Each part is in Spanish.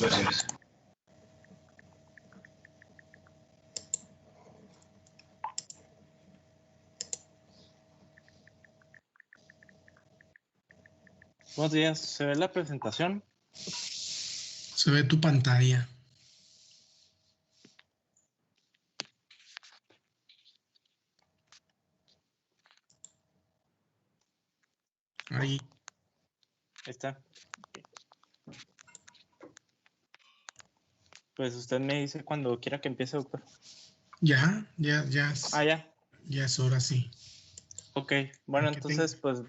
Gracias. Buenos días, ¿se ve la presentación? Se ve tu pantalla. Ahí. Ahí está. Pues usted me dice cuando quiera que empiece, doctor. Ya. Ah, ya. Ya es hora, sí. Ok, bueno, entonces, pues,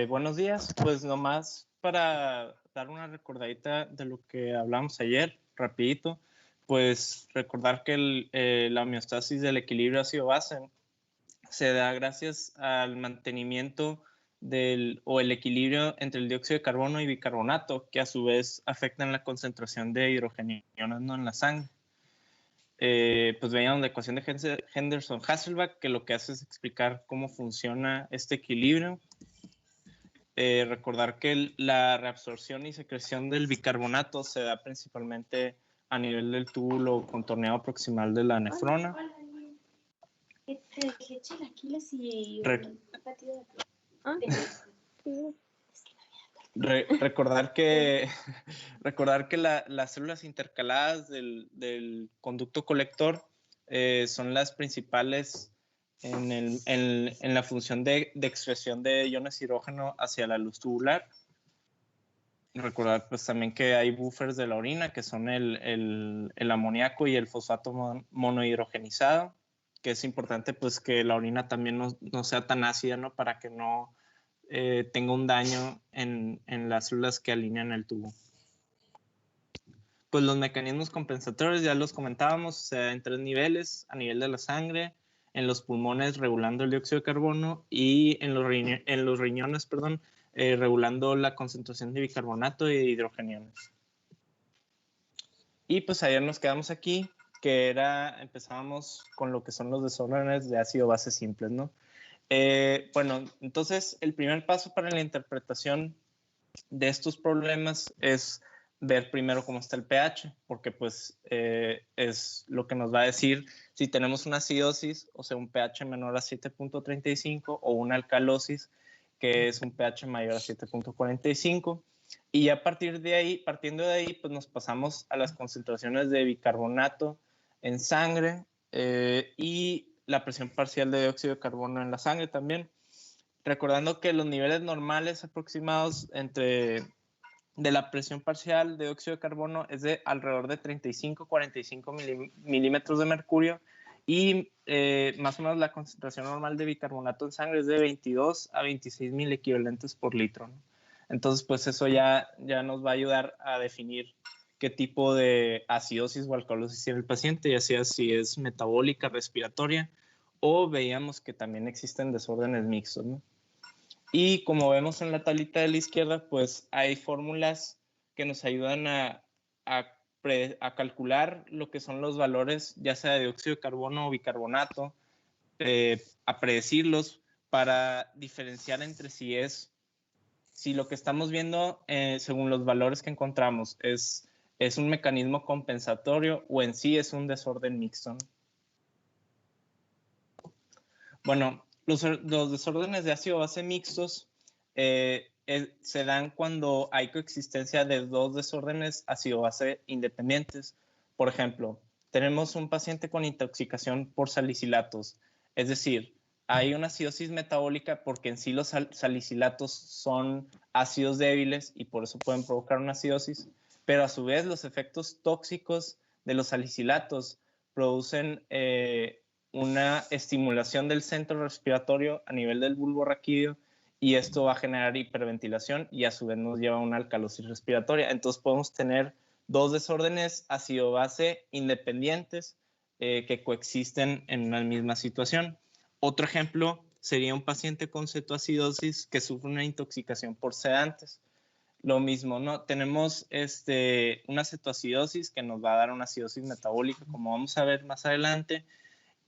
buenos días. Pues nomás para dar una recordadita de lo que hablamos ayer, rapidito, pues recordar que la homeostasis del equilibrio ácido-base se da gracias al mantenimiento o el equilibrio entre el dióxido de carbono y bicarbonato, que a su vez afectan la concentración de hidrogeniones, ¿no?, en la sangre. Pues veíamos la ecuación de Henderson-Hasselbalch, que lo que hace es explicar cómo funciona este equilibrio. Recordar que la reabsorción y secreción del bicarbonato se da principalmente a nivel del túbulo contorneado proximal de la nefrona. Chilaquiles y un batido de recordar que las células intercaladas del conducto colector son las principales en la función de excreción de iones hidrógeno hacia la luz tubular. Recordar pues también que hay buffers de la orina, que son el amoníaco y el fosfato monohidrogenizado, que es importante pues que la orina también no sea tan ácida, ¿no?, para que no tenga un daño en las células que alinean el tubo. Pues los mecanismos compensatorios ya los comentábamos, o sea, en 3 niveles: a nivel de la sangre, en los pulmones regulando el dióxido de carbono y en los riñones, regulando la concentración de bicarbonato y de hidrogeniones. Y pues ayer nos quedamos aquí, que empezábamos con lo que son los desórdenes de ácido-base simples, ¿no? Bueno, entonces el primer paso para la interpretación de estos problemas es ver primero cómo está el pH, porque pues es lo que nos va a decir si tenemos una acidosis, o sea, un pH menor a 7.35, o una alcalosis, que es un pH mayor a 7.45. Y a partir de ahí, partiendo de ahí, pues nos pasamos a las concentraciones de bicarbonato en sangre y la presión parcial de dióxido de carbono en la sangre también. Recordando que los niveles normales aproximados de la presión parcial de dióxido de carbono es de alrededor de 35-45 milímetros de mercurio, y más o menos la concentración normal de bicarbonato en sangre es de 22 a 26 mil equivalentes por litro, ¿no? Entonces, pues eso ya nos va a ayudar a definir qué tipo de acidosis o alcalosis tiene el paciente, ya sea si es metabólica, respiratoria, o veíamos que también existen desórdenes mixtos, ¿no? Y como vemos en la tablita de la izquierda, pues hay fórmulas que nos ayudan a calcular lo que son los valores, ya sea de dióxido de carbono o bicarbonato, a predecirlos para diferenciar entre si lo que estamos viendo según los valores que encontramos es un mecanismo compensatorio o en sí es un desorden mixto, ¿no? Bueno, los desórdenes de ácido-base mixtos se dan cuando hay coexistencia de 2 desórdenes ácido-base independientes. Por ejemplo, tenemos un paciente con intoxicación por salicilatos, es decir, hay una acidosis metabólica porque en sí los salicilatos son ácidos débiles y por eso pueden provocar una acidosis, pero a su vez los efectos tóxicos de los salicilatos producen una estimulación del centro respiratorio a nivel del bulbo raquídeo, y esto va a generar hiperventilación y a su vez nos lleva a una alcalosis respiratoria. Entonces podemos tener 2 desórdenes ácido-base independientes que coexisten en una misma situación. Otro ejemplo sería un paciente con cetoacidosis que sufre una intoxicación por sedantes. Lo mismo, ¿no? Tenemos una cetoacidosis que nos va a dar una acidosis metabólica, como vamos a ver más adelante,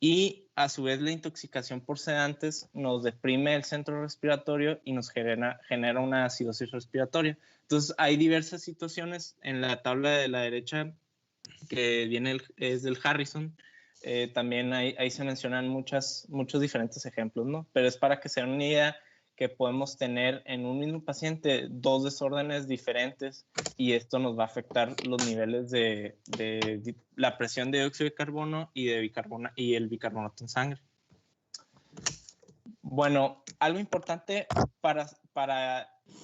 y a su vez la intoxicación por sedantes nos deprime el centro respiratorio y nos genera una acidosis respiratoria. Entonces hay diversas situaciones en la tabla de la derecha que es del Harrison. También ahí se mencionan muchos diferentes ejemplos, ¿no? Pero es para que se den una idea que podemos tener en un mismo paciente 2 desórdenes diferentes y esto nos va a afectar los niveles de la presión de dióxido de carbono y el bicarbonato en sangre. Bueno, algo importante para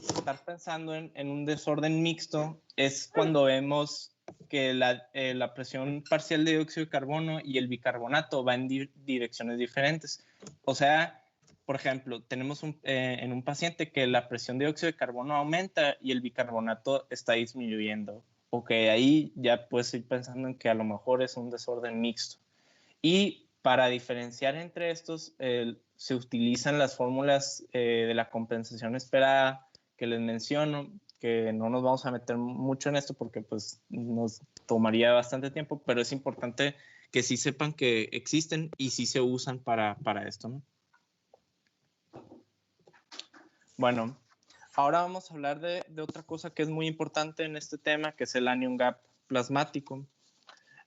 estar pensando en un desorden mixto es cuando vemos que la presión parcial de dióxido de carbono y el bicarbonato va en direcciones diferentes. O sea, por ejemplo, tenemos en un paciente que la presión de dióxido de carbono aumenta y el bicarbonato está disminuyendo. Ok, ahí ya puedes ir pensando en que a lo mejor es un desorden mixto. Y para diferenciar entre estos, se utilizan las fórmulas de la compensación esperada que les menciono, que no nos vamos a meter mucho en esto porque pues nos tomaría bastante tiempo, pero es importante que sí sepan que existen y sí se usan para esto, ¿no? Bueno, ahora vamos a hablar de otra cosa que es muy importante en este tema, que es el anion gap plasmático.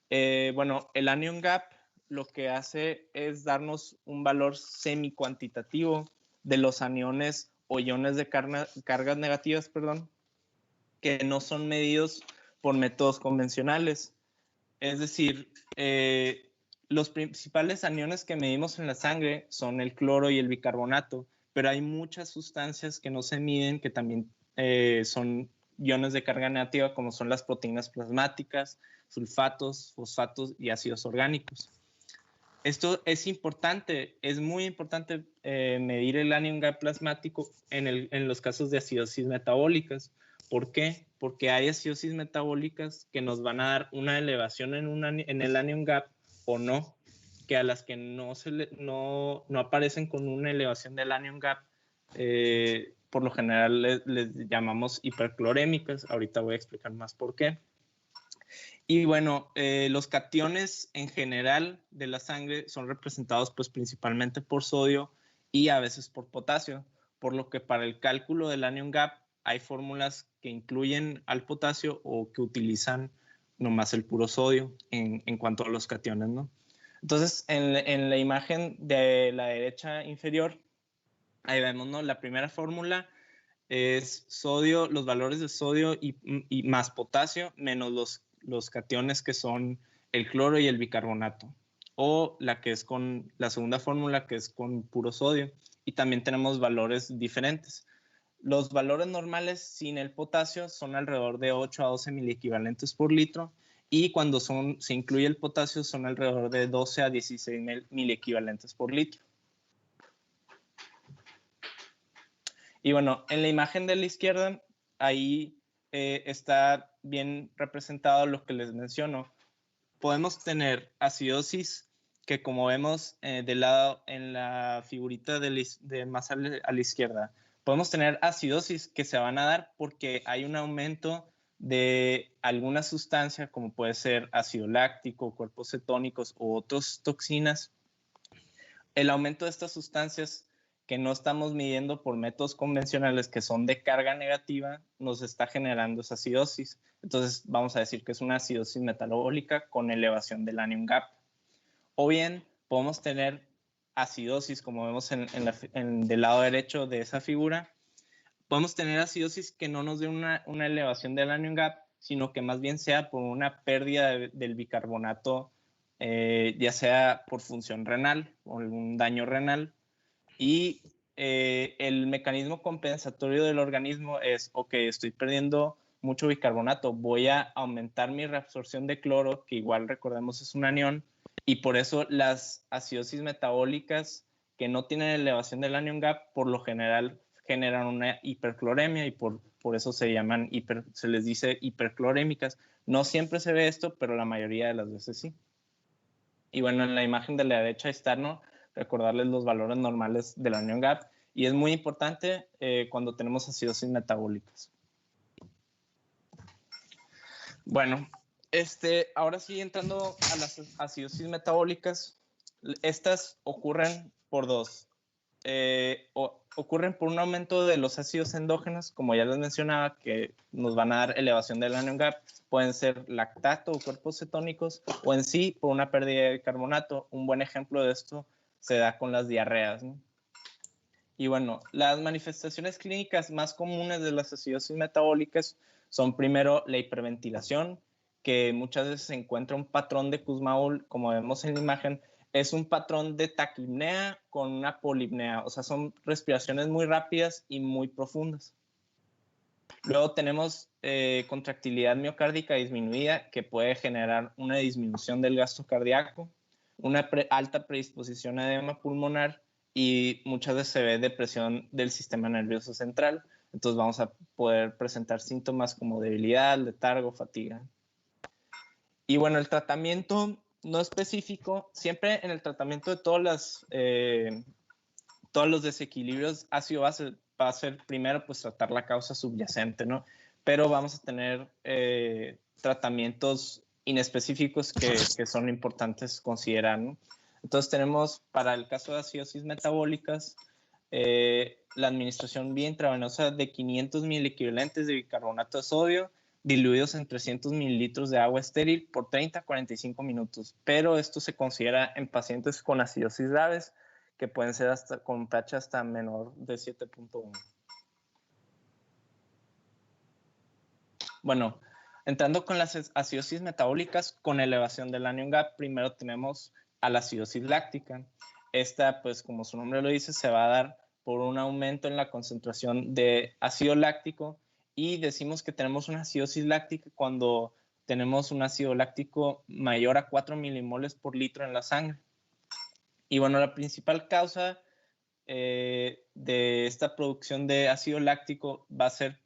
Bueno, el anion gap lo que hace es darnos un valor semi-cuantitativo de los aniones o iones de cargas negativas, perdón, que no son medidos por métodos convencionales. Es decir, los principales aniones que medimos en la sangre son el cloro y el bicarbonato, pero hay muchas sustancias que no se miden que también son iones de carga negativa, como son las proteínas plasmáticas, sulfatos, fosfatos y ácidos orgánicos. Esto es importante, es muy importante medir el anion gap plasmático en los casos de acidosis metabólicas. ¿Por qué? Porque hay acidosis metabólicas que nos van a dar una elevación en el anion gap o no, que a las que no aparecen con una elevación del anion gap, por lo general les llamamos hiperclorémicas. Ahorita voy a explicar más por qué. Y bueno, los cationes en general de la sangre son representados pues principalmente por sodio y a veces por potasio, por lo que para el cálculo del anion gap hay fórmulas que incluyen al potasio o que utilizan nomás el puro sodio en cuanto a los cationes, ¿no? Entonces, en la imagen de la derecha inferior, ahí vemos, ¿no? La primera fórmula es sodio, los valores de sodio y más potasio menos los cationes que son el cloro y el bicarbonato, o la que es con la segunda fórmula que es con puro sodio, y también tenemos valores diferentes. Los valores normales sin el potasio son alrededor de 8 a 12 miliequivalentes por litro, y cuando se incluye el potasio son alrededor de 12 a 16 miliequivalentes por litro. Y bueno, en la imagen de la izquierda, ahí está bien representado lo que les menciono. Podemos tener acidosis, que como vemos del lado en la figurita más a la izquierda, podemos tener acidosis que se van a dar porque hay un aumento de alguna sustancia, como puede ser ácido láctico, cuerpos cetónicos u otras toxinas. El aumento de estas sustancias que no estamos midiendo por métodos convencionales, que son de carga negativa, nos está generando esa acidosis. Entonces vamos a decir que es una acidosis metabólica con elevación del anion gap. O bien podemos tener acidosis, como vemos del lado derecho de esa figura. Podemos tener acidosis que no nos dé una elevación del anion gap, sino que más bien sea por una pérdida del bicarbonato, ya sea por función renal o algún daño renal. Y el mecanismo compensatorio del organismo es, ok, estoy perdiendo mucho bicarbonato, voy a aumentar mi reabsorción de cloro, que igual recordemos es un anión, y por eso las acidosis metabólicas que no tienen elevación del anion gap, por lo general generan una hipercloremia y por eso se les dice hiperclorémicas. No siempre se ve esto, pero la mayoría de las veces sí. Y bueno, en la imagen de la derecha está, ¿no?, recordarles los valores normales del anion gap, y es muy importante cuando tenemos acidosis metabólicas. Bueno, ahora sí, entrando a las acidosis metabólicas, estas ocurren por dos. Ocurren por un aumento de los ácidos endógenos, como ya les mencionaba, que nos van a dar elevación del anion gap. Pueden ser lactato o cuerpos cetónicos, o en sí por una pérdida de bicarbonato. Un buen ejemplo de esto se da con las diarreas, ¿no? Y bueno, las manifestaciones clínicas más comunes de las acidosis metabólicas son primero la hiperventilación, que muchas veces se encuentra un patrón de Kussmaul, como vemos en la imagen, es un patrón de taquipnea con una polipnea, o sea, son respiraciones muy rápidas y muy profundas. Luego tenemos contractilidad miocárdica disminuida, que puede generar una disminución del gasto cardíaco, una alta predisposición a edema pulmonar, y muchas veces se ve depresión del sistema nervioso central. Entonces vamos a poder presentar síntomas como debilidad, letargo, fatiga. Y bueno, el tratamiento no específico, siempre en el tratamiento de todos los desequilibrios ácido-base va a ser primero pues tratar la causa subyacente, ¿no? Pero vamos a tener tratamientos inespecíficos que son importantes considerar, ¿no? Entonces tenemos para el caso de acidosis metabólicas la administración vía intravenosa de 500 miliequivalentes de bicarbonato de sodio diluidos en 300 mililitros de agua estéril por 30 a 45 minutos. Pero esto se considera en pacientes con acidosis graves, que pueden ser hasta con pH hasta menor de 7.1. Bueno, entrando con las acidosis metabólicas con elevación del anion gap, primero tenemos a la acidosis láctica. Esta, pues como su nombre lo dice, se va a dar por un aumento en la concentración de ácido láctico, y decimos que tenemos una acidosis láctica cuando tenemos un ácido láctico mayor a 4 milimoles por litro en la sangre. Y bueno, la principal causa de esta producción de ácido láctico va a ser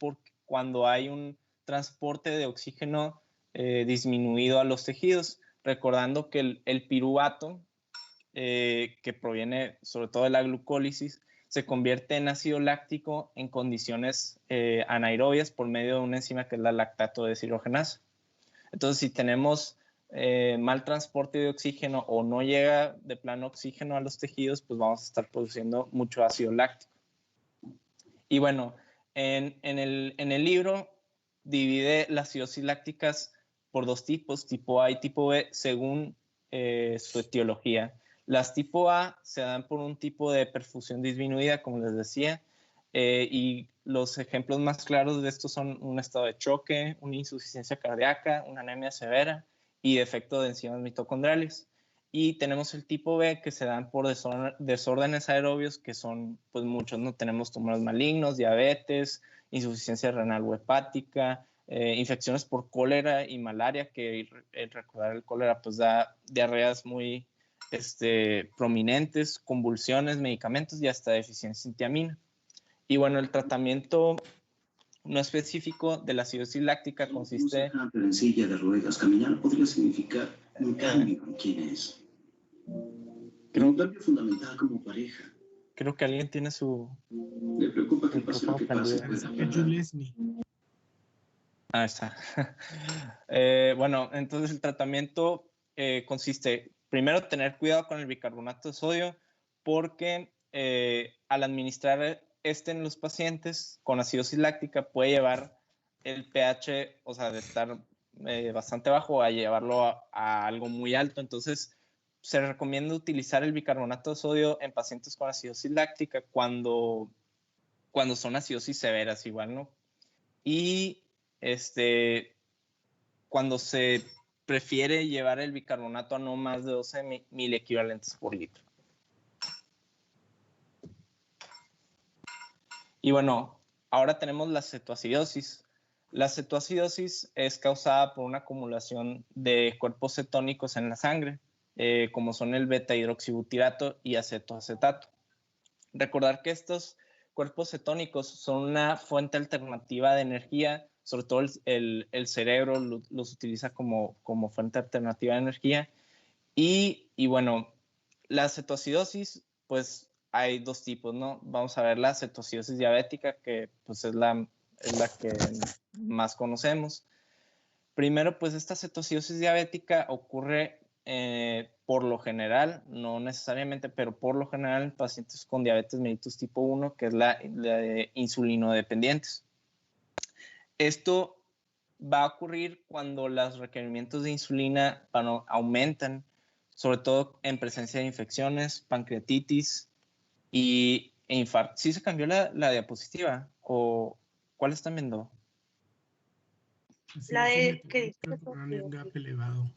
cuando hay un transporte de oxígeno disminuido a los tejidos, recordando que el piruvato, que proviene sobre todo de la glucólisis, se convierte en ácido láctico en condiciones anaerobias por medio de una enzima que es la lactato deshidrogenasa. Entonces, si tenemos mal transporte de oxígeno o no llega de plano oxígeno a los tejidos, pues vamos a estar produciendo mucho ácido láctico. Y bueno, en el libro divide las acidosis lácticas por dos tipos, tipo A y tipo B, según su etiología. Las tipo A se dan por un tipo de perfusión disminuida, como les decía, y los ejemplos más claros de esto son un estado de choque, una insuficiencia cardíaca, una anemia severa y defecto de enzimas mitocondriales. Y tenemos el tipo B, que se dan por desórdenes aerobios, que son pues muchos, ¿no? Tenemos tumores malignos, diabetes, insuficiencia renal o hepática, infecciones por cólera y malaria, que recordar el cólera pues da diarreas muy prominentes, convulsiones, medicamentos y hasta deficiencia en tiamina. Y bueno, el tratamiento no específico de la acidosis láctica consiste... Pero en silla de ruedas, caminar podría significar un cambio en quién es. Un cambio fundamental como pareja. Creo que alguien tiene su... Me preocupa que pase lo que pase. Ah, está. Bueno, entonces el tratamiento consiste, primero, tener cuidado con el bicarbonato de sodio, porque al administrar en los pacientes con acidosis láctica puede llevar el pH, o sea, de estar bastante bajo a llevarlo a algo muy alto. Entonces, se recomienda utilizar el bicarbonato de sodio en pacientes con acidosis láctica cuando son acidosis severas igual, ¿no? Y cuando se prefiere llevar el bicarbonato a no más de 12 miliequivalentes por litro. Y bueno, ahora tenemos la cetoacidosis. La cetoacidosis es causada por una acumulación de cuerpos cetónicos en la sangre, como son el beta-hidroxibutirato y acetoacetato. Recordar que estos cuerpos cetónicos son una fuente alternativa de energía, sobre todo el cerebro los utiliza como fuente alternativa de energía. Y bueno, la cetoacidosis, pues hay dos tipos, ¿no? Vamos a ver la cetoacidosis diabética, que pues es la que más conocemos. Primero, pues esta cetoacidosis diabética ocurre por lo general, no necesariamente, pero por lo general en pacientes con diabetes mellitus tipo 1, que es la de insulinodependientes. Esto va a ocurrir cuando los requerimientos de insulina aumentan, sobre todo en presencia de infecciones, pancreatitis e infarto. ¿Sí se cambió la diapositiva? ¿O cuál están viendo? Sí, La de déjenme que dice poner el gap elevado.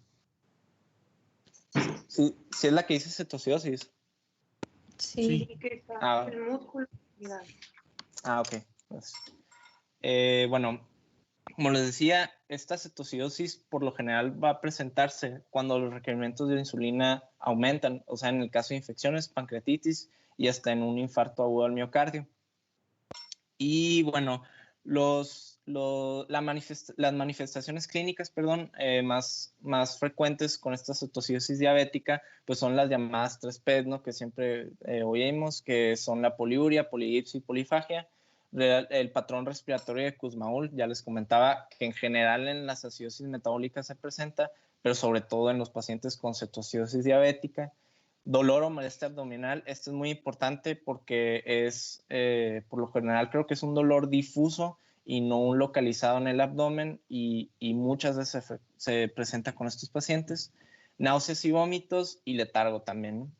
Sí, sí es la que dice cetoacidosis. sí, Sí. que está Ah. el músculo. Mira. Ok. Pues, bueno, como les decía, esta cetoacidosis por lo general va a presentarse cuando los requerimientos de insulina aumentan, o sea, en el caso de infecciones, pancreatitis y hasta en un infarto agudo al miocardio. Y bueno, las manifestaciones clínicas, más frecuentes con esta cetoacidosis diabética, pues son las llamadas 3P, ¿no? Que siempre oímos, que son la poliuria, polidipsia y polifagia. El patrón respiratorio de Kussmaul, ya les comentaba que en general en las acidosis metabólicas se presenta, pero sobre todo en los pacientes con cetoacidosis diabética. Dolor o molestia abdominal, esto es muy importante porque es, por lo general, creo que es un dolor difuso y no un localizado en el abdomen y muchas veces se presenta con estos pacientes. Náuseas y vómitos y letargo también.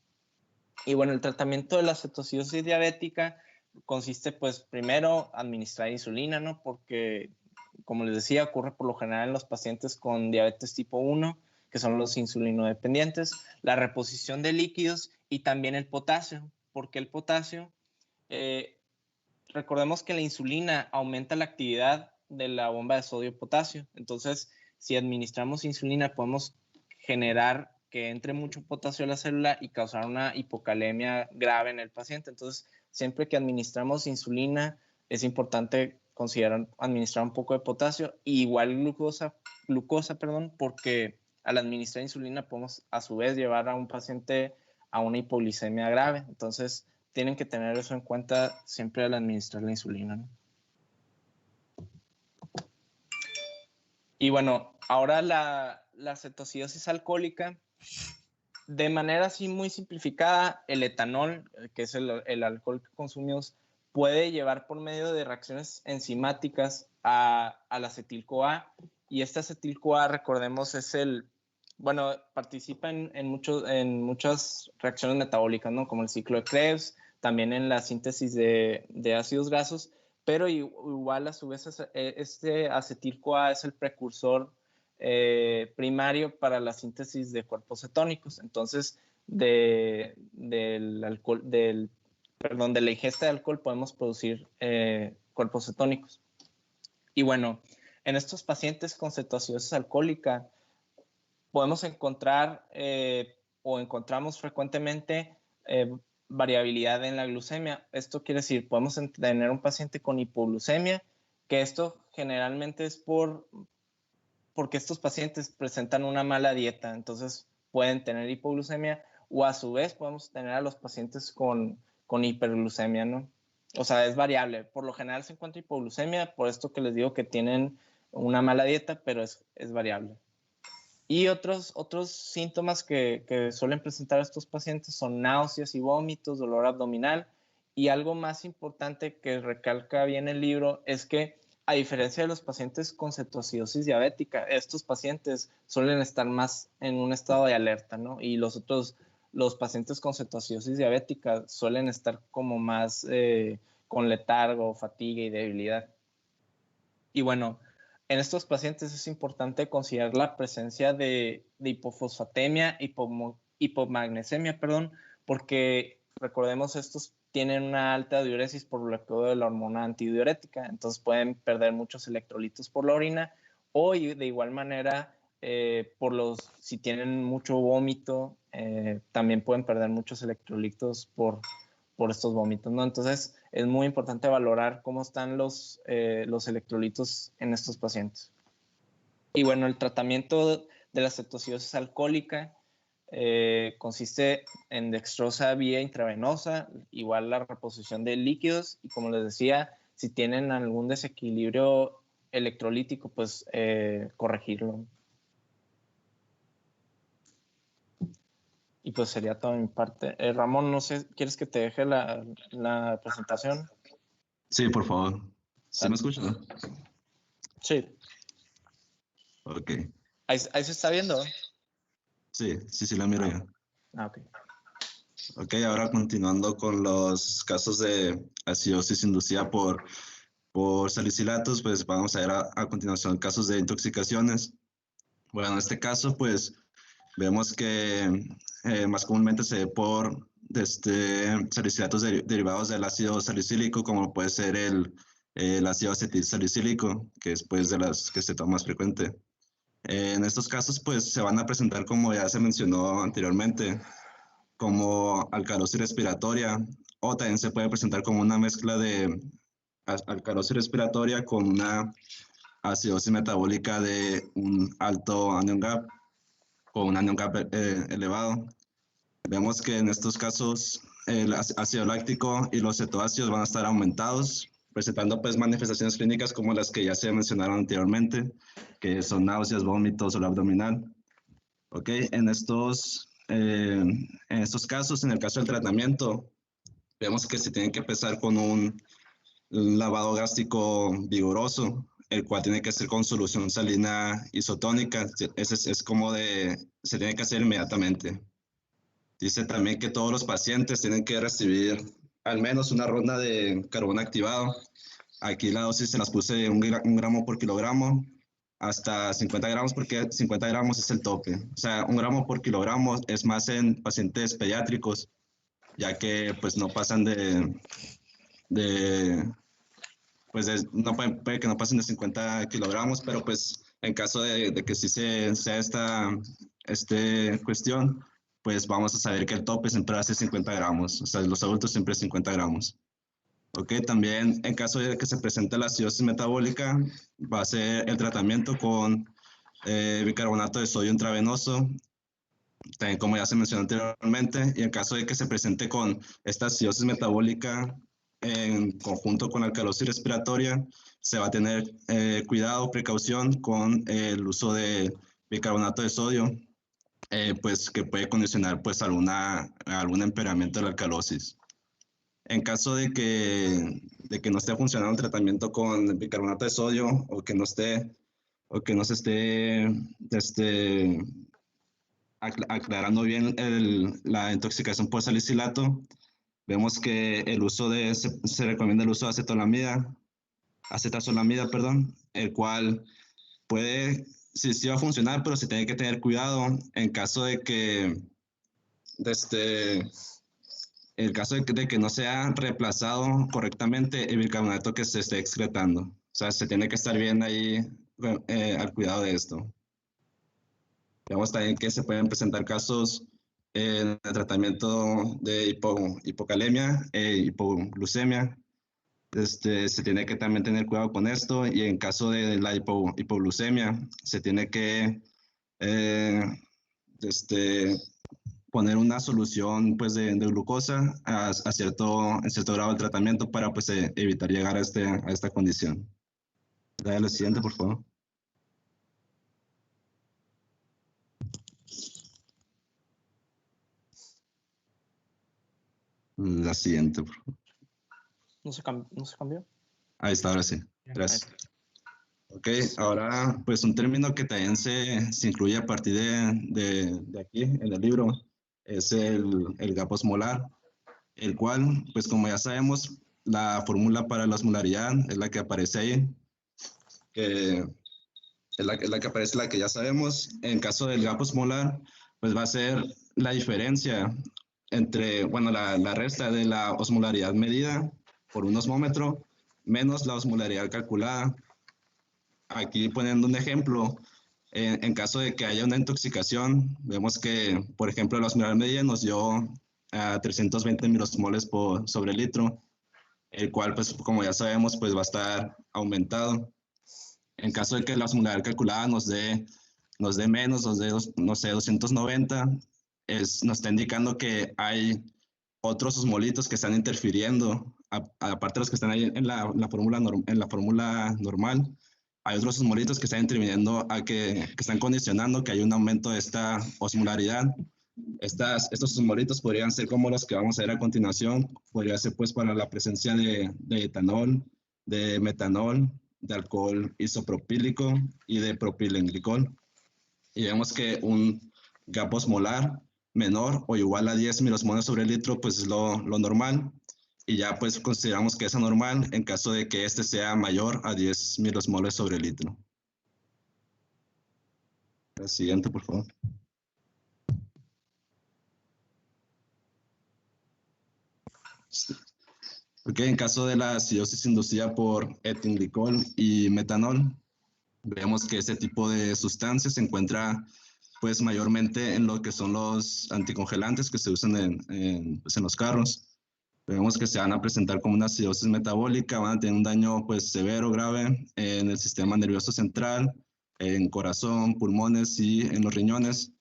Y bueno, el tratamiento de la cetoacidosis diabética consiste, pues, primero, administrar insulina, ¿no? Porque, como les decía, ocurre por lo general en los pacientes con diabetes tipo 1, que son los insulinodependientes, la reposición de líquidos y también el potasio, porque el potasio, recordemos que la insulina aumenta la actividad de la bomba de sodio-potasio, entonces si administramos insulina podemos generar que entre mucho potasio a la célula y causar una hipocalemia grave en el paciente, entonces siempre que administramos insulina es importante considerar administrar un poco de potasio y igual glucosa, porque al administrar insulina podemos a su vez llevar a un paciente a una hipoglicemia grave. Entonces, tienen que tener eso en cuenta siempre al administrar la insulina, ¿no? Y bueno, ahora la cetoacidosis alcohólica, de manera así muy simplificada, el etanol, que es el alcohol que consumimos, puede llevar por medio de reacciones enzimáticas al acetil-CoA. Y este acetil-CoA, recordemos, participa en muchas reacciones metabólicas, ¿no? Como el ciclo de Krebs, también en la síntesis de ácidos grasos, pero igual a su vez este acetil-CoA es el precursor primario para la síntesis de cuerpos cetónicos. Entonces, de la ingesta de alcohol podemos producir cuerpos cetónicos. Y bueno, en estos pacientes con cetoacidosis alcohólica podemos encontrar o encontramos frecuentemente variabilidad en la glucemia. Esto quiere decir, podemos tener un paciente con hipoglucemia, que esto generalmente es porque estos pacientes presentan una mala dieta, entonces pueden tener hipoglucemia, o a su vez podemos tener a los pacientes con hiperglucemia, ¿no? O sea, es variable. Por lo general se encuentra hipoglucemia, por esto que les digo que tienen una mala dieta, pero es variable. Y otros síntomas que suelen presentar estos pacientes son náuseas y vómitos, dolor abdominal, y algo más importante que recalca bien el libro es que a diferencia de los pacientes con cetoacidosis diabética, estos pacientes suelen estar más en un estado de alerta, ¿no? Y los pacientes con cetoacidosis diabética suelen estar como más con letargo, fatiga y debilidad. Y bueno, en estos pacientes es importante considerar la presencia de hipofosfatemia, hipomagnesemia, porque recordemos estos tienen una alta diuresis por bloqueo de la hormona antidiurética, entonces pueden perder muchos electrolitos por la orina o de igual manera si tienen mucho vómito, también pueden perder muchos electrolitos por estos vómitos, ¿no? Entonces es muy importante valorar cómo están los electrolitos en estos pacientes. Y bueno, el tratamiento de la cetoacidosis alcohólica consiste en dextrosa vía intravenosa, igual la reposición de líquidos y como les decía, si tienen algún desequilibrio electrolítico, pues corregirlo. Y pues sería toda mi parte. Ramón, no sé, ¿quieres que te deje la presentación? Sí, por favor. ¿Sí Dale. me escuchan? Sí. Ok. Ahí se está viendo. Sí, la miro ya. Ah, ok. Ok, ahora continuando con los casos de acidosis inducida por salicilatos, pues vamos a ver a continuación casos de intoxicaciones. Bueno, en este caso, pues vemos que más comúnmente se ve por salicilatos derivados del ácido salicílico, como puede ser el ácido acetilsalicílico, que es pues de las que se toma más frecuente. En estos casos, pues se van a presentar, como ya se mencionó anteriormente, como alcalosis respiratoria, o también se puede presentar como una mezcla de alcalosis respiratoria con una acidosis metabólica de un alto anion gap o un anion gap elevado. Vemos que en estos casos el ácido láctico y los cetoácidos van a estar aumentados, presentando pues manifestaciones clínicas como las que ya se mencionaron anteriormente, que son náuseas, vómitos o la abdominal. Ok, en estos casos, en el caso del tratamiento, vemos que se tiene que empezar con un lavado gástrico vigoroso, el cual tiene que ser con solución salina isotónica. Ese es como se tiene que hacer inmediatamente. Dice también que todos los pacientes tienen que recibir al menos una ronda de carbón activado. Aquí la dosis se las puse de un gramo por kilogramo hasta 50 gramos, porque 50 gramos es el tope. O sea, 1 gramo por kilogramo es más en pacientes pediátricos, ya que pues no pasan no puede que no pasen de 50 kilogramos, pero pues en caso de que sí sea esta cuestión, pues vamos a saber que el tope siempre va a ser 50 gramos, o sea, los adultos siempre 50 gramos. Ok, también en caso de que se presente la acidosis metabólica, va a ser el tratamiento con bicarbonato de sodio intravenoso, también como ya se mencionó anteriormente, y en caso de que se presente con esta acidosis metabólica en conjunto con alcalosis respiratoria, se va a tener cuidado, precaución con el uso de bicarbonato de sodio, pues que puede condicionar pues algún empeoramiento de la alcalosis. En caso de que no esté funcionando el tratamiento con bicarbonato de sodio o que no se esté aclarando bien la intoxicación por salicilato, vemos que se recomienda el uso de acetazolamida, perdón, el cual sí va a funcionar, pero se tiene que tener cuidado en caso de que de que no sea reemplazado correctamente el bicarbonato que se esté excretando. O sea, se tiene que estar bien ahí al cuidado de esto. Vemos también que se pueden presentar casos en el tratamiento de hipocalemia e hipoglucemia. Se tiene que también tener cuidado con esto, y en caso de la hipoglucemia se tiene que poner una solución pues de glucosa en cierto grado de tratamiento para pues evitar llegar a esta condición. Dale la siguiente, por favor. La siguiente, por favor. ¿No se cambió? Ahí está, ahora sí. Gracias. Ok, ahora pues un término que también se incluye a partir de aquí en el libro es el gap osmolar, el cual pues como ya sabemos la fórmula para la osmolaridad es la que aparece ahí, que es la que aparece, la que ya sabemos. En caso del gap osmolar pues va a ser la diferencia entre, bueno, la resta de la osmolaridad medida por un osmómetro menos la osmolaridad calculada. Aquí poniendo un ejemplo, en caso de que haya una intoxicación, vemos que, por ejemplo, la osmolaridad media nos dio a 320 milosmoles sobre litro, el cual, pues, como ya sabemos, pues va a estar aumentado. En caso de que la osmolaridad calculada nos dé menos, no sé, 290, nos está indicando que hay otros osmolitos que están interfiriendo, aparte de los que están ahí en la fórmula normal. Hay otros osmolitos que están interviniendo que están condicionando que hay un aumento de esta osmolaridad, Estos osmolitos podrían ser como los que vamos a ver a continuación. Podría ser pues para la presencia de etanol, de metanol, de alcohol isopropílico y de propilenglicol. Y vemos que un gap osmolar menor o igual a 10 milosmoles sobre litro pues es lo normal. Y ya pues consideramos que es anormal en caso de que este sea mayor a 10 milosmoles sobre litro. La siguiente, por favor. Ok, en caso de la acidosis inducida por etilenglicol y metanol, vemos que este tipo de sustancias se encuentra pues mayormente en lo que son los anticongelantes que se usan pues, en los carros. Vemos que se van a presentar como una acidosis metabólica, van a tener un daño pues severo, grave en el sistema nervioso central, en corazón, pulmones y en los riñones.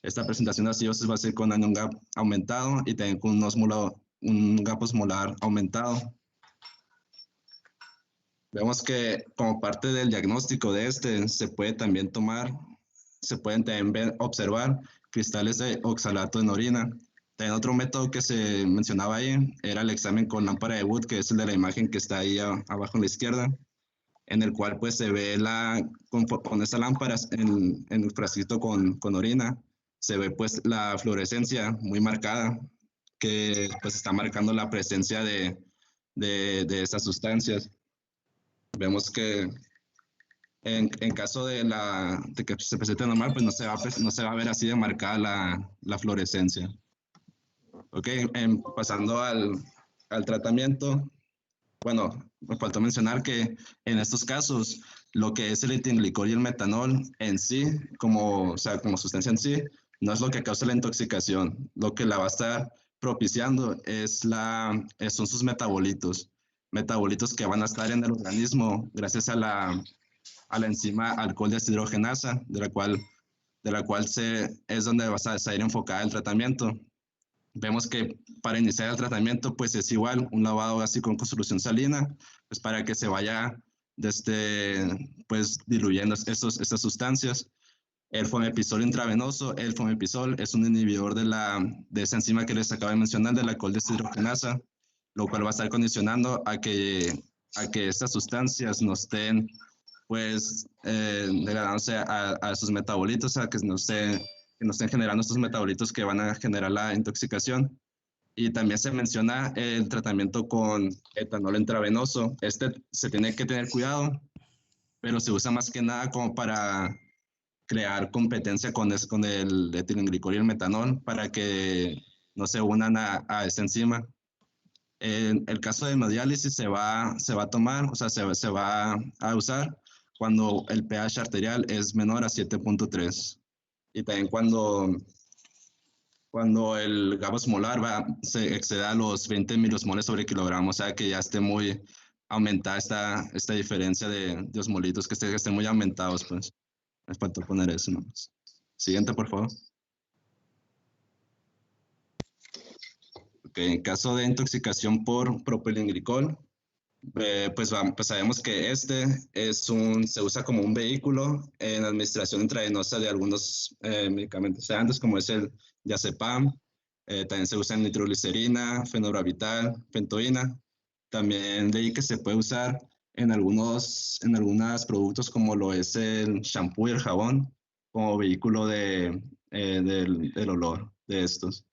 Esta presentación de acidosis va a ser con anion gap aumentado y también con un gap osmolar aumentado. Vemos que como parte del diagnóstico de se pueden también observar cristales de oxalato en orina. También otro método que se mencionaba ahí era el examen con lámpara de Wood, que es el de la imagen que está ahí abajo a la izquierda, en el cual pues se ve con esta lámpara en el frasquito con orina, se ve pues la fluorescencia muy marcada, que pues está marcando la presencia de esas sustancias. Vemos que en caso de que se presente normal, pues no se va a ver así de marcada la fluorescencia. Ok, pasando al tratamiento, bueno, me faltó mencionar que en estos casos, lo que es el etilenglicol y el metanol en sí, como sustancia en sí, no es lo que causa la intoxicación. Lo que la va a estar propiciando son sus metabolitos que van a estar en el organismo gracias a la enzima alcohol deshidrogenasa, de la cual es donde va a ir enfocada el tratamiento. Vemos que para iniciar el tratamiento, pues es igual un lavado gástrico con solución salina, pues para que se vaya pues diluyendo estas sustancias. El fomepizol intravenoso, el fomepizol es un inhibidor de esa enzima que les acabo de mencionar, de la alcohol deshidrogenasa, lo cual va a estar condicionando a que estas sustancias no estén pues degradándose a sus metabolitos, a que no estén generando estos metabolitos que van a generar la intoxicación. Y también se menciona el tratamiento con etanol intravenoso. Se tiene que tener cuidado, pero se usa más que nada como para crear competencia con el etilenglicol y el metanol para que no se unan a esta enzima. En el caso de hemodiálisis se va a tomar, o sea, se va a usar cuando el pH arterial es menor a 7.3. Y también cuando el gap osmolar se exceda a los 20 milosmoles sobre kilogramo, o sea que ya esté muy aumentada esta diferencia de osmolitos, que estén muy aumentados, pues. Me faltó poner eso nomás. Siguiente, por favor. Okay, en caso de intoxicación por propilenglicol, pues sabemos que se usa como un vehículo en la administración intravenosa de algunos medicamentos sedantes, como es el diazepam. También se usa en nitroglicerina, fenobarbital, fentoína. También leí que se puede usar en algunos productos como lo es el shampoo y el jabón, como vehículo del olor de estos.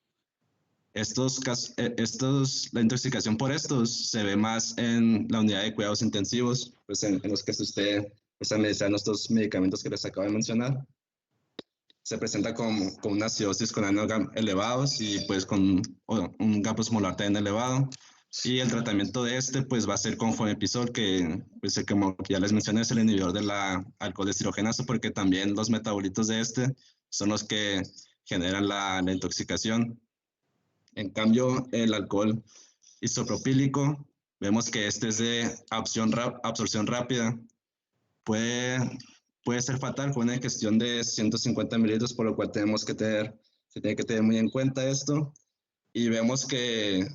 La intoxicación por estos se ve más en la unidad de cuidados intensivos, pues en los que usted está administrando estos medicamentos que les acabo de mencionar. Se presenta con una acidosis con anion gap elevados y pues con un gap osmolar también elevado. Y el tratamiento de pues va a ser con fomepizol, que pues como ya les mencioné es el inhibidor de la alcohol deshidrogenasa, porque también los metabolitos de son los que generan la intoxicación. En cambio, el alcohol isopropílico, vemos que es de absorción rápida. Puede ser fatal con una ingestión de 150 mililitros, por lo cual se tiene que tener muy en cuenta esto. Y vemos que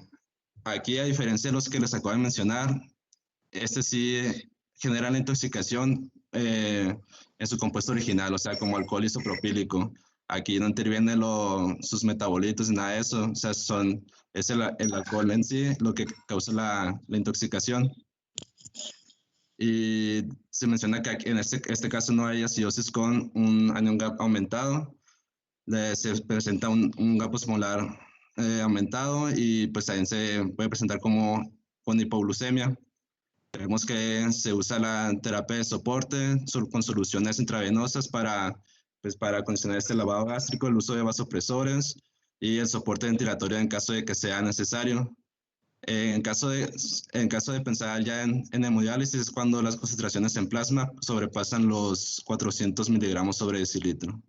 aquí, a diferencia de los que les acabo de mencionar, sí genera la intoxicación en su compuesto original, o sea, como alcohol isopropílico. Aquí no interviene sus metabolitos ni nada de eso. O sea, es el alcohol en sí lo que causa la intoxicación. Y se menciona que aquí, en este caso no hay acidosis con un anion gap aumentado. Se presenta un gap osmolar aumentado y pues también se puede presentar como con hipoglucemia. Vemos que se usa la terapia de soporte con soluciones intravenosas para condicionar este lavado gástrico, el uso de vasopresores y el soporte ventilatorio en caso de que sea necesario. En caso de pensar ya en hemodiálisis es cuando las concentraciones en plasma sobrepasan los 400 miligramos sobre decilitro.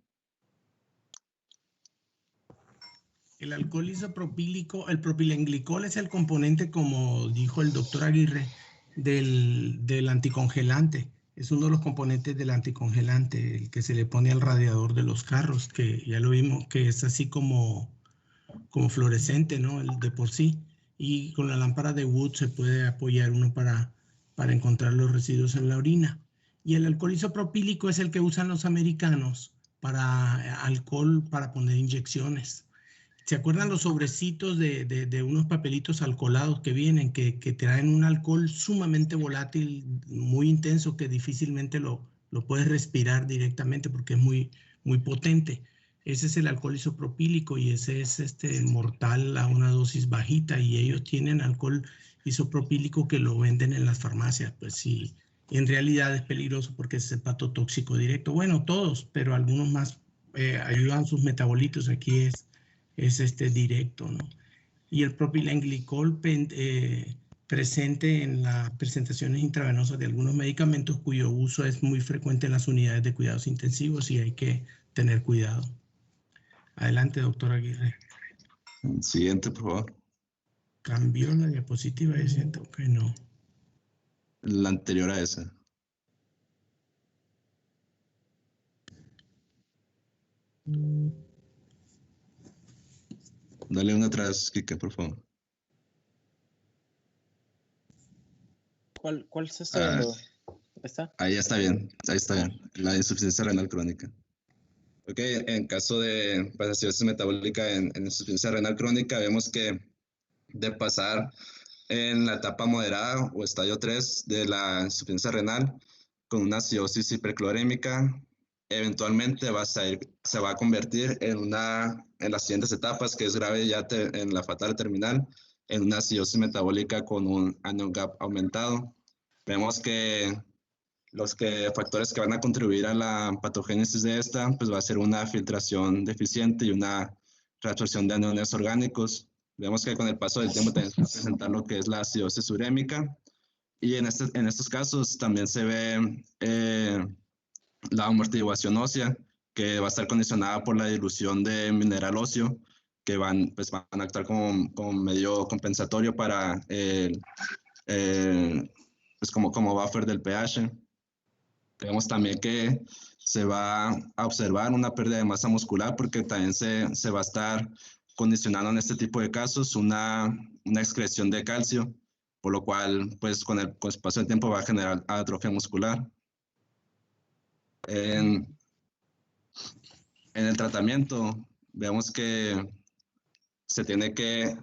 El alcohol isopropílico, el propilenglicol es el componente, como dijo el doctor Aguirre, del anticongelante. Es uno de los componentes del anticongelante, el que se le pone al radiador de los carros, que ya lo vimos, que es así como fluorescente, ¿no? El de por sí. Y con la lámpara de Wood se puede apoyar uno para encontrar los residuos en la orina. Y el alcohol isopropílico es el que usan los americanos para alcohol, para poner inyecciones. ¿Se acuerdan los sobrecitos de unos papelitos alcoholados que vienen, que traen un alcohol sumamente volátil, muy intenso, que difícilmente lo puedes respirar directamente porque es muy, muy potente? Ese es el alcohol isopropílico y ese es mortal a una dosis bajita, y ellos tienen alcohol isopropílico que lo venden en las farmacias. Pues sí, en realidad es peligroso porque es hepatotóxico directo. Bueno, todos, pero algunos más ayudan sus metabolitos. Aquí es directo, ¿no? Y el propilenglicol presente en las presentaciones intravenosas de algunos medicamentos cuyo uso es muy frecuente en las unidades de cuidados intensivos y hay que tener cuidado. Adelante, doctor Aguirre. Siguiente, por favor. Cambió la diapositiva, yo siento que no. La anterior a esa. Dale una atrás, Kike, por favor. ¿Cuál se está viendo? ¿Está? Ahí está bien, ahí está bien. La insuficiencia renal crónica. Ok, en caso de acidosis metabólica en insuficiencia renal crónica, vemos que de pasar en la etapa moderada o estadio 3 de la insuficiencia renal con una acidosis hiperclorémica, eventualmente se va a convertir en las siguientes etapas, que es grave ya en la fatal terminal, en una acidosis metabólica con un anion gap aumentado. Vemos que los factores que van a contribuir a la patogénesis de esta, pues va a ser una filtración deficiente y una reabsorción de aniones orgánicos. Vemos que con el paso del tiempo también se va a presentar lo que es la acidosis urémica, y en estos casos también se ve la amortiguación ósea, que va a estar condicionada por la dilución de mineral óseo, que van a actuar como medio compensatorio para como buffer del pH. Vemos también que se va a observar una pérdida de masa muscular, porque también se va a estar condicionando en este tipo de casos una excreción de calcio, por lo cual pues con el paso del tiempo va a generar atrofia muscular. En el tratamiento vemos que se tiene que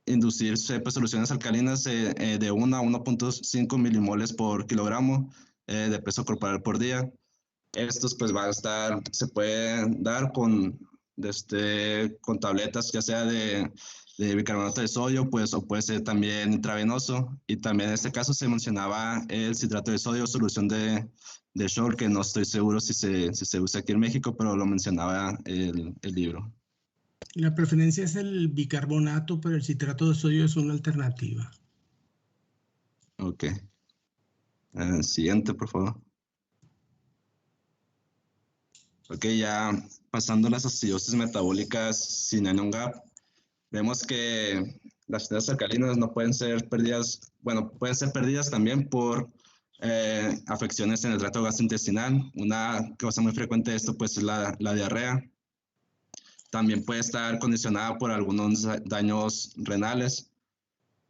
inducir soluciones alcalinas de 1 a 1.5 milimoles por kilogramo de peso corporal por día. Estos pues se pueden dar con tabletas, ya sea de bicarbonato de sodio, pues, o puede ser también intravenoso. Y también en este caso se mencionaba el citrato de sodio, solución de Shore, que no estoy seguro si se usa aquí en México, pero lo mencionaba el libro. La preferencia es el bicarbonato, pero el citrato de sodio es una alternativa. Ok. Siguiente, por favor. Ok, ya pasando a las acidosis metabólicas sin anion gap, vemos que las sustancias alcalinas no pueden ser perdidas, bueno, pueden ser perdidas también por afecciones en el tracto gastrointestinal. Una causa muy frecuente de esto pues es la diarrea. También puede estar condicionada por algunos daños renales.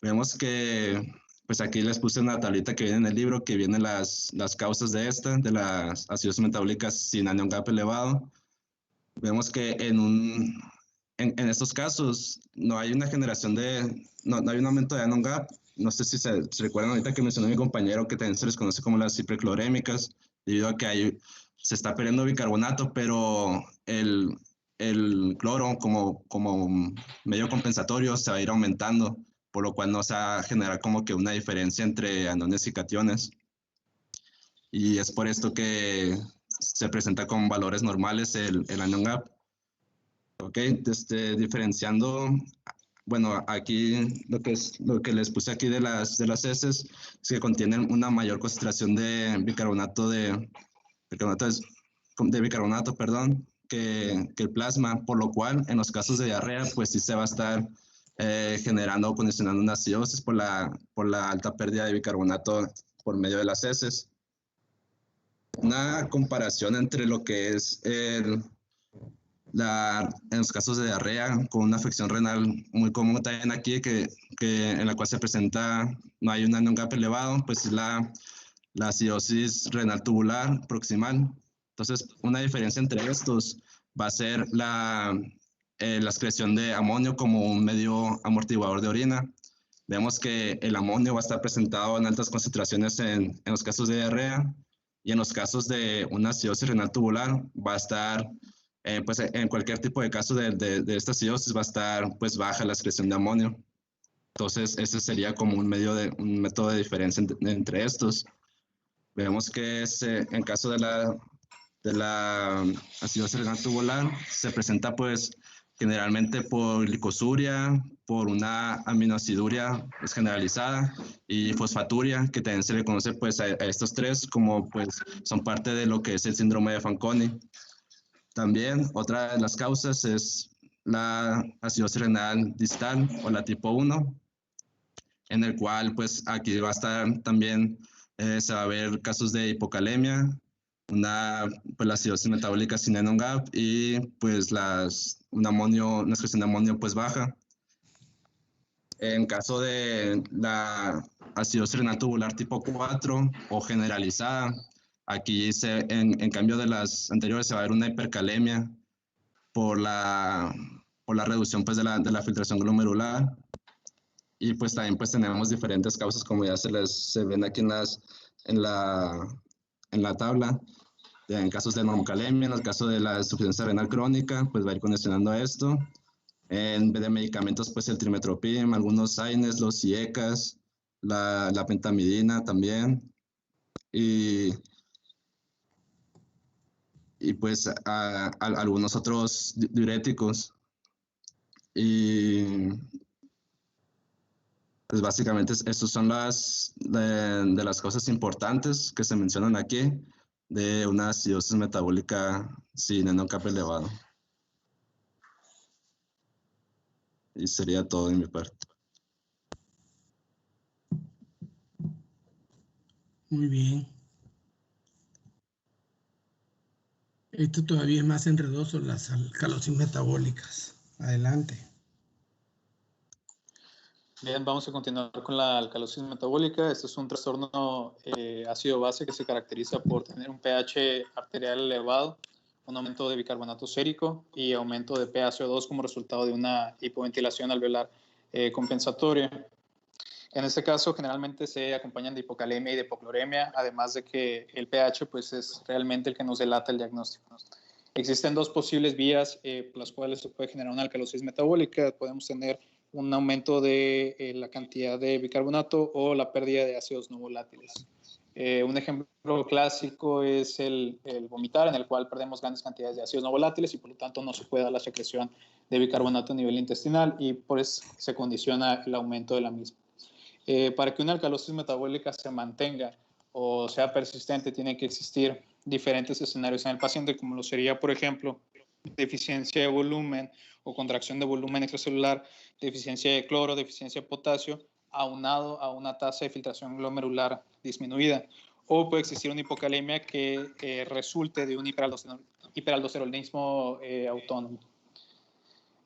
Vemos que pues aquí les puse una tablita que viene en el libro, que vienen las causas de las acidosis metabólicas sin anion gap elevado. Vemos que en estos casos no hay una generación no hay un aumento de anion gap. No sé si se recuerdan ahorita que mencionó mi compañero que también se les conoce como las hiperclorémicas, debido a que se está perdiendo bicarbonato, pero el cloro como medio compensatorio se va a ir aumentando, por lo cual no se va a generar como que una diferencia entre anones y cationes. Y es por esto que se presenta con valores normales el anion gap. Ok, diferenciando, bueno, aquí lo que les puse aquí de las heces es que contienen una mayor concentración de bicarbonato perdón, que el plasma, por lo cual en los casos de diarrea, pues sí se va a estar generando o condicionando una acidosis por la alta pérdida de bicarbonato por medio de las heces. Una comparación entre lo que es en los casos de diarrea con una afección renal muy común también aquí, en la cual se presenta, no hay un anion gap elevado, pues es la acidosis renal tubular proximal. Entonces, una diferencia entre estos va a ser la excreción de amonio como un medio amortiguador de orina. Vemos que el amonio va a estar presentado en altas concentraciones en los casos de diarrea, y en los casos de una acidosis renal tubular va a estar, pues en cualquier tipo de caso de esta acidosis va a estar pues baja la excreción de amonio. Entonces, ese sería como un método de diferencia entre estos. Vemos que en caso de la acidosis renal tubular se presenta pues generalmente por glicosuria, por una aminoaciduria pues, generalizada, y fosfaturia, que también se le conoce pues a estos tres como pues son parte de lo que es el síndrome de Fanconi. También otra de las causas es la acidosis renal distal o la tipo 1, en el cual pues aquí va a estar también, se va a ver casos de hipocalemia, pues la acidosis metabólica sin anion gap y pues una excreción de amonio pues baja. En caso de la acidosis renal tubular tipo 4 o generalizada, aquí en cambio de las anteriores se va a ver una hipercalemia por la reducción pues de la filtración glomerular. Y pues también pues tenemos diferentes causas, como ya se ven aquí en la tabla. En casos de normocalemia, en el caso de la insuficiencia renal crónica, pues va a ir condicionando a esto. En vez de medicamentos, pues el trimetoprim, algunos AINES, los IECAS, la pentamidina también. Y pues algunos otros diuréticos. Y pues básicamente estas son de las cosas importantes que se mencionan aquí de una acidosis metabólica sin anion gap elevado. Y sería todo de mi parte. Muy bien. Esto todavía es más enredoso, las alcalosis metabólicas. Adelante. Bien, vamos a continuar con la alcalosis metabólica. Este es un trastorno ácido-base que se caracteriza por tener un pH arterial elevado, un aumento de bicarbonato sérico y aumento de PaCO2 como resultado de una hipoventilación alveolar compensatoria. En este caso, generalmente se acompañan de hipocalemia y de hipocloremia, además de que el pH pues, es realmente el que nos delata el diagnóstico. Existen dos posibles vías por las cuales se puede generar una alcalosis metabólica. Podemos tener un aumento de la cantidad de bicarbonato o la pérdida de ácidos no volátiles. Un ejemplo clásico es el vomitar, en el cual perdemos grandes cantidades de ácidos no volátiles y por lo tanto no se puede dar la secreción de bicarbonato a nivel intestinal y por eso se condiciona el aumento de la misma. Para que una alcalosis metabólica se mantenga o sea persistente, tiene que existir diferentes escenarios en el paciente, como lo sería, por ejemplo, deficiencia de volumen o contracción de volumen extracelular, deficiencia de cloro, deficiencia de potasio, aunado a una tasa de filtración glomerular disminuida. O puede existir una hipocalemia que resulte de un hiperaldosteronismo autónomo.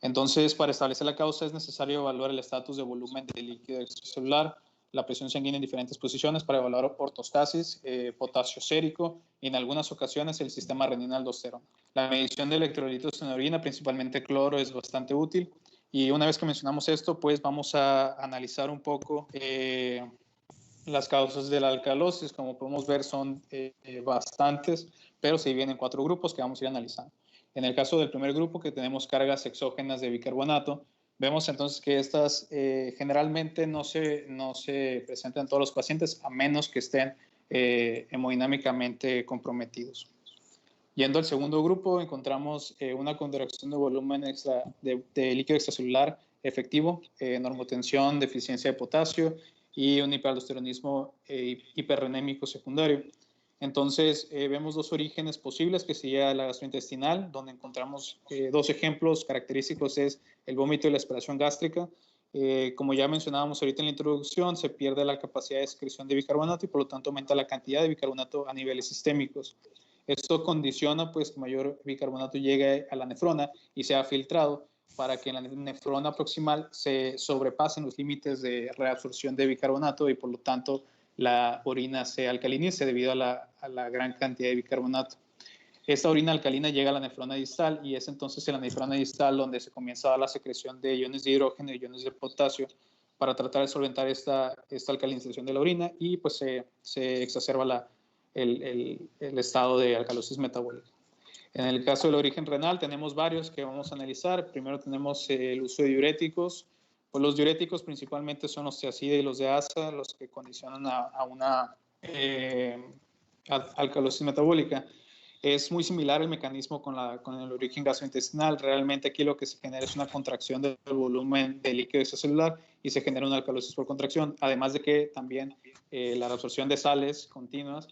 Entonces, para establecer la causa es necesario evaluar el estatus de volumen de líquido extracelular, la presión sanguínea en diferentes posiciones para evaluar ortostasis, potasio sérico y en algunas ocasiones el sistema renina-aldosterona. La medición de electrolitos en la orina, principalmente cloro, es bastante útil. Y una vez que mencionamos esto, pues vamos a analizar un poco las causas de la alcalosis. Como podemos ver, son bastantes, pero se dividen en 4 grupos que vamos a ir analizando. En el caso del primer grupo, que tenemos cargas exógenas de bicarbonato, vemos entonces que estas generalmente no se presentan en todos los pacientes, a menos que estén hemodinámicamente comprometidos. Yendo al segundo grupo, encontramos una contracción de volumen de líquido extracelular efectivo, normotensión, deficiencia de potasio y un hiperaldosteronismo hiperrenémico secundario. Entonces, vemos 2 orígenes posibles, que sería la gastrointestinal, donde encontramos 2 ejemplos característicos, es el vómito y la aspiración gástrica. Como ya mencionábamos ahorita en la introducción, se pierde la capacidad de excreción de bicarbonato y por lo tanto aumenta la cantidad de bicarbonato a niveles sistémicos. Esto condiciona pues que mayor bicarbonato llegue a la nefrona y sea filtrado para que en la nefrona proximal se sobrepasen los límites de reabsorción de bicarbonato y por lo tanto la orina se alcalinice debido a la gran cantidad de bicarbonato. Esta orina alcalina llega a la nefrona distal y es entonces en la nefrona distal donde se comienza a dar la secreción de iones de hidrógeno y iones de potasio para tratar de solventar esta alcalinización de la orina y pues se exacerba el estado de alcalosis metabólica. En el caso del origen renal tenemos varios que vamos a analizar. Primero tenemos el uso de diuréticos. Pues los diuréticos principalmente son los tiazida y los de asa, los que condicionan a una alcalosis metabólica. Es muy similar el mecanismo con el origen gastrointestinal. Realmente aquí lo que se genera es una contracción del volumen de líquido extracelular y se genera una alcalosis por contracción, además de que también la absorción de sales continuas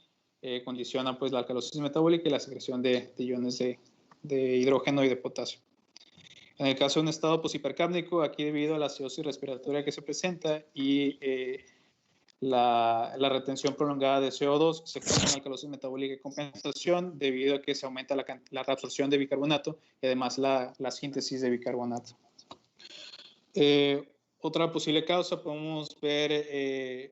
condiciona pues la alcalosis metabólica y la secreción de iones de hidrógeno y de potasio. En el caso de un estado poshipercápnico, aquí debido a la acidosis respiratoria que se presenta y la retención prolongada de CO2, se genera una alcalosis metabólica de compensación debido a que se aumenta la reabsorción de bicarbonato y además la síntesis de bicarbonato. Otra posible causa, podemos ver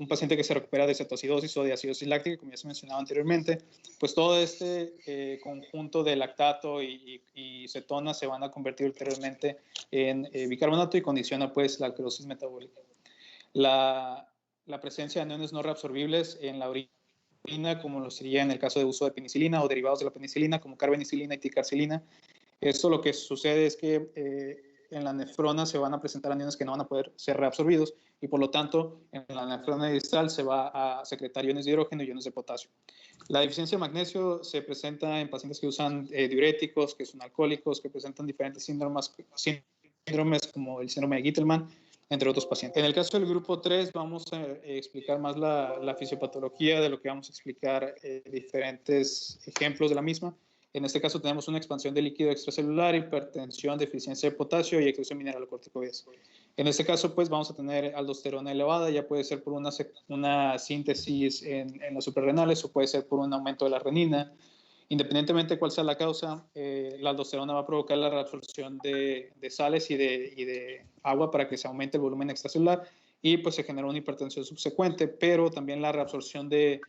un paciente que se recupera de cetoacidosis o de acidosis láctica, como ya se mencionaba anteriormente, pues todo este conjunto de lactato y cetona se van a convertir ulteriormente en bicarbonato y condiciona pues la alcalosis metabólica. La presencia de aniones no reabsorbibles en la orina, como lo sería en el caso de uso de penicilina o derivados de la penicilina, como carbenicilina y ticarcilina. Esto lo que sucede es que en la nefrona se van a presentar aniones que no van a poder ser reabsorbidos y por lo tanto en la nefrona distal se va a secretar iones de hidrógeno y iones de potasio. La deficiencia de magnesio se presenta en pacientes que usan diuréticos, que son alcohólicos, que presentan diferentes síndromes como el síndrome de Gitelman, entre otros pacientes. En el caso del grupo 3 vamos a explicar más la fisiopatología de lo que vamos a explicar diferentes ejemplos de la misma. En este caso tenemos una expansión de líquido extracelular, hipertensión, deficiencia de potasio y excreción mineralocorticoides. En este caso, pues vamos a tener aldosterona elevada, ya puede ser por una síntesis en las suprarrenales o puede ser por un aumento de la renina. Independientemente de cuál sea la causa, la aldosterona va a provocar la reabsorción de sales y de agua para que se aumente el volumen extracelular y pues se genera una hipertensión subsecuente, pero también la reabsorción de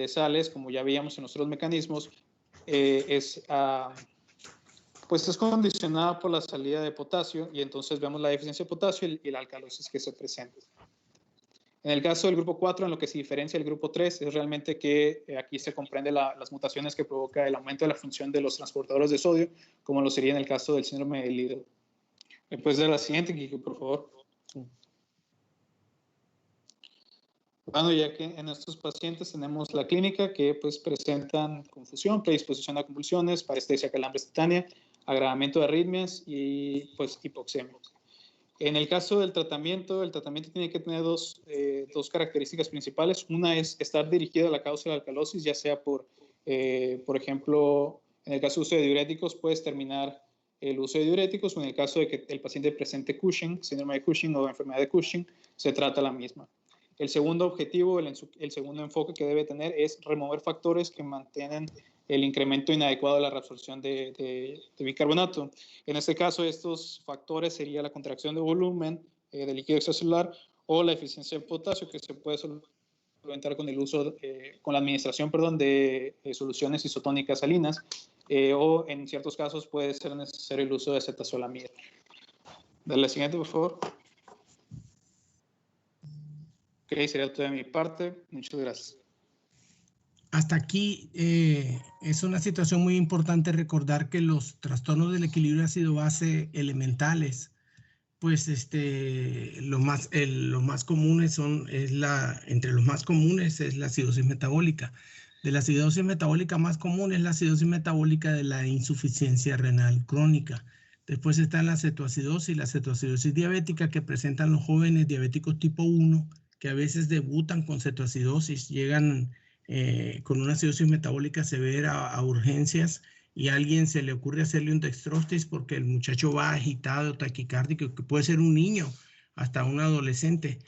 sales, como ya veíamos en los otros mecanismos, es condicionada por la salida de potasio y entonces vemos la deficiencia de potasio y la alcalosis que se presenta. En el caso del grupo 4, en lo que se diferencia del grupo 3 es realmente que aquí se comprende las mutaciones que provoca el aumento de la función de los transportadores de sodio, como lo sería en el caso del síndrome de Liddle. ¿Me puedes dar la siguiente, Kiki, por favor? Bueno, ya que en estos pacientes tenemos la clínica que pues presentan confusión, predisposición a convulsiones, parestesia, calambres, tetania, agravamiento de arritmias y pues hipoxemia. En el caso del tratamiento, el tratamiento tiene que tener dos características principales. Una es estar dirigido a la causa de la alcalosis, ya sea por ejemplo, en el caso de uso de diuréticos, puedes terminar el uso de diuréticos o en el caso de que el paciente presente Cushing, síndrome de Cushing o enfermedad de Cushing, se trata la misma. El segundo objetivo, el segundo enfoque que debe tener es remover factores que mantienen el incremento inadecuado de la reabsorción de bicarbonato. En este caso, estos factores serían la contracción de volumen de líquido extracelular o la deficiencia de potasio, que se puede solventar con el uso, con la administración, perdón, de soluciones isotónicas salinas, o en ciertos casos puede ser necesario el uso de acetazolamida. Dale la siguiente, por favor. Ok, sería todo de mi parte. Muchas gracias. Hasta aquí es una situación muy importante recordar que los trastornos del equilibrio ácido-base elementales, pues los más comunes entre los más comunes es la acidosis metabólica. De la acidosis metabólica más común es la acidosis metabólica de la insuficiencia renal crónica. Después están la cetoacidosis y la cetoacidosis diabética que presentan los jóvenes diabéticos tipo 1, que a veces debutan con cetoacidosis, llegan con una acidosis metabólica severa a urgencias y a alguien se le ocurre hacerle un dextrostis porque el muchacho va agitado, taquicárdico, que puede ser un niño, hasta un adolescente,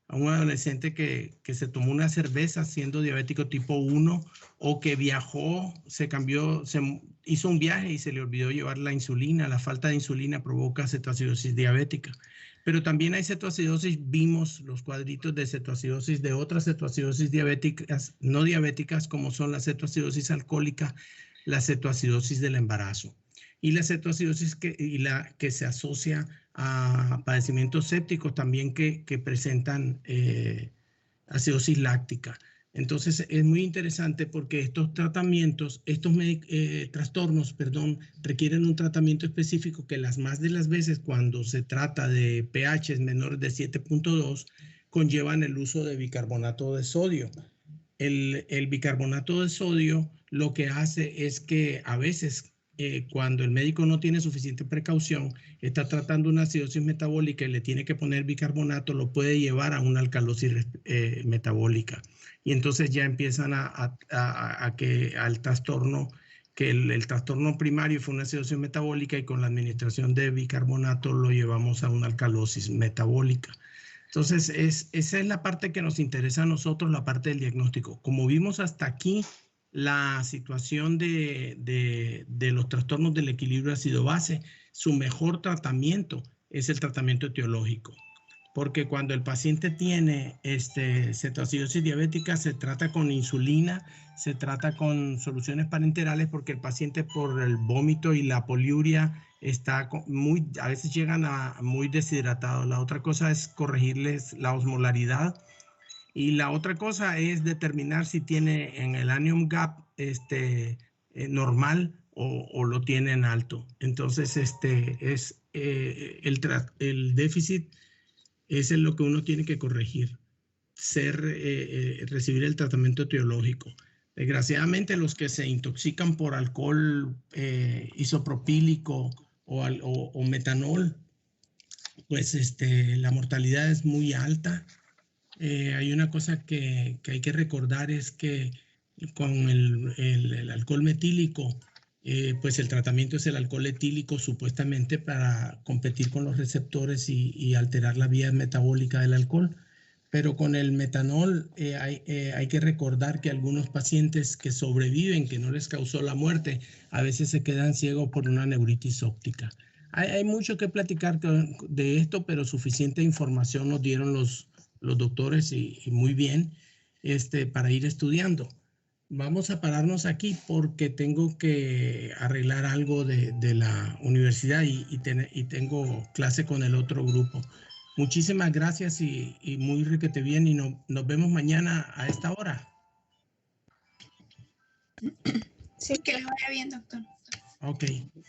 que se tomó una cerveza siendo diabético tipo 1 o que viajó, hizo un viaje y se le olvidó llevar la insulina. La falta de insulina provoca cetoacidosis diabética. Pero también hay cetoacidosis, vimos los cuadritos de cetoacidosis de otras cetoacidosis diabéticas, no diabéticas, como son la cetoacidosis alcohólica, la cetoacidosis del embarazo. Y la cetoacidosis que se asocia a padecimientos sépticos también que presentan acidosis láctica. Entonces es muy interesante porque estos tratamientos, trastornos, requieren un tratamiento específico que las más de las veces cuando se trata de pHs menores de 7.2 conllevan el uso de bicarbonato de sodio. El bicarbonato de sodio lo que hace es que a veces cuando el médico no tiene suficiente precaución, está tratando una acidosis metabólica y le tiene que poner bicarbonato, lo puede llevar a una alcalosis metabólica. Y entonces ya empiezan al trastorno, que el trastorno primario fue una acidosis metabólica y con la administración de bicarbonato lo llevamos a una alcalosis metabólica. Entonces, esa es la parte que nos interesa a nosotros, la parte del diagnóstico. Como vimos hasta aquí, la situación de los trastornos del equilibrio ácido-base, su mejor tratamiento es el tratamiento etiológico. Porque cuando el paciente tiene cetoacidosis diabética, se trata con insulina, se trata con soluciones parenterales, porque el paciente por el vómito y la poliuria a veces llegan muy deshidratados. La otra cosa es corregirles la osmolaridad. Y la otra cosa es determinar si tiene en el anion gap normal o lo tiene en alto. Entonces, el déficit es lo que uno tiene que corregir, recibir el tratamiento etiológico. Desgraciadamente, los que se intoxican por alcohol isopropílico o metanol, pues la mortalidad es muy alta. Hay una cosa que hay que recordar, es que con el alcohol metílico, pues el tratamiento es el alcohol etílico supuestamente para competir con los receptores y alterar la vía metabólica del alcohol. Pero con el metanol hay que recordar que algunos pacientes que sobreviven, que no les causó la muerte, a veces se quedan ciegos por una neuritis óptica. Hay mucho que platicar de esto, pero suficiente información nos dieron los doctores y muy bien para ir estudiando. Vamos a pararnos aquí porque tengo que arreglar algo de la universidad y tengo clase con el otro grupo. Muchísimas gracias y muy requete bien, y nos vemos mañana a esta hora. Sí, que le vaya bien, doctor. Ok,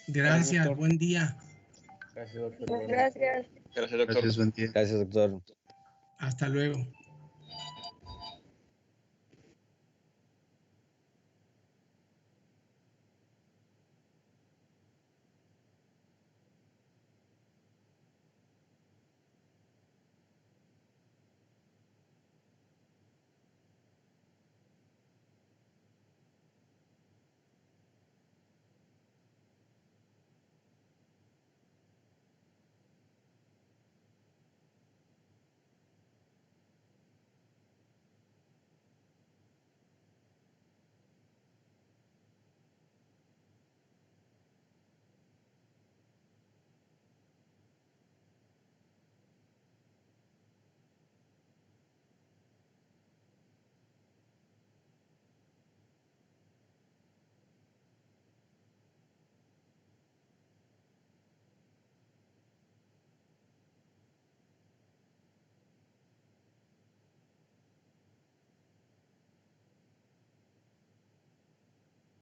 gracias, doctor. Buen día. Gracias, doctor. Gracias. Gracias, doctor. Gracias, buen día. Gracias, doctor. Hasta luego.